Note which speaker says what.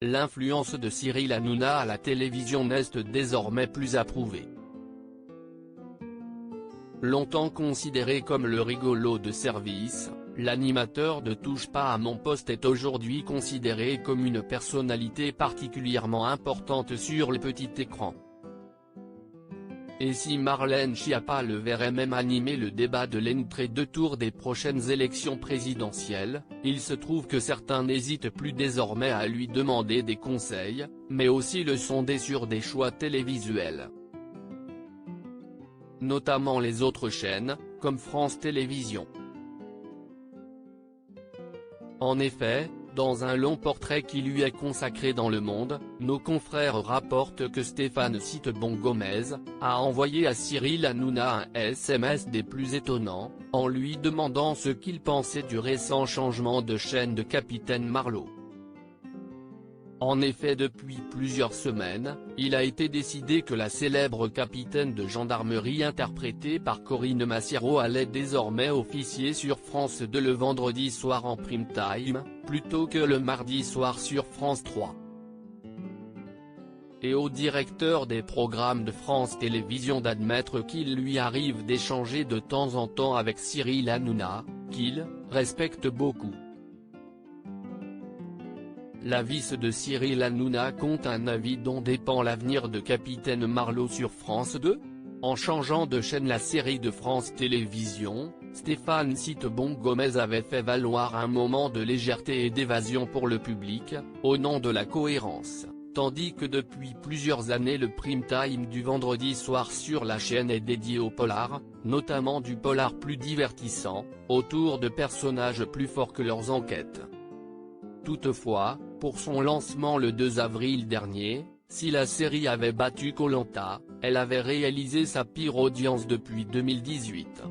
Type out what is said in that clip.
Speaker 1: l'influence de Cyril Hanouna à la télévision n'est désormais plus approuvée. Longtemps considéré comme le rigolo de service, l'animateur de Touche pas à mon poste est aujourd'hui considéré comme une personnalité particulièrement importante sur le petit écran. Et si Marlène Schiappa le verrait même animer le débat de l'entrée-deux tours des prochaines élections présidentielles, il se trouve que certains n'hésitent plus désormais à lui demander des conseils, mais aussi le sonder sur des choix télévisuels. Notamment les autres chaînes, comme France Télévisions. En effet, dans un long portrait qui lui est consacré dans Le Monde, nos confrères rapportent que Stéphane Citebon-Gomez a envoyé à Cyril Hanouna un SMS des plus étonnants, en lui demandant ce qu'il pensait du récent changement de chaîne de Capitaine Marlowe. En effet, depuis plusieurs semaines, il a été décidé que la célèbre capitaine de gendarmerie interprétée par Corinne Massiero allait désormais officier sur France 2 le vendredi soir en prime time, plutôt que le mardi soir sur France 3. Et au directeur des programmes de France Télévisions d'admettre qu'il lui arrive d'échanger de temps en temps avec Cyril Hanouna, qu'il respecte beaucoup. La vice de Cyril Hanouna compte un avis dont dépend l'avenir de Capitaine Marlowe sur France 2. En changeant de chaîne la série de France Télévisions, Stéphane Citebon-Gomez avait fait valoir un moment de légèreté et d'évasion pour le public, au nom de la cohérence, tandis que depuis plusieurs années le prime time du vendredi soir sur la chaîne est dédié au polar, notamment du polar plus divertissant, autour de personnages plus forts que leurs enquêtes. Toutefois, pour son lancement le 2 avril dernier, si la série avait battu Koh Lanta, elle avait réalisé sa pire audience depuis 2018.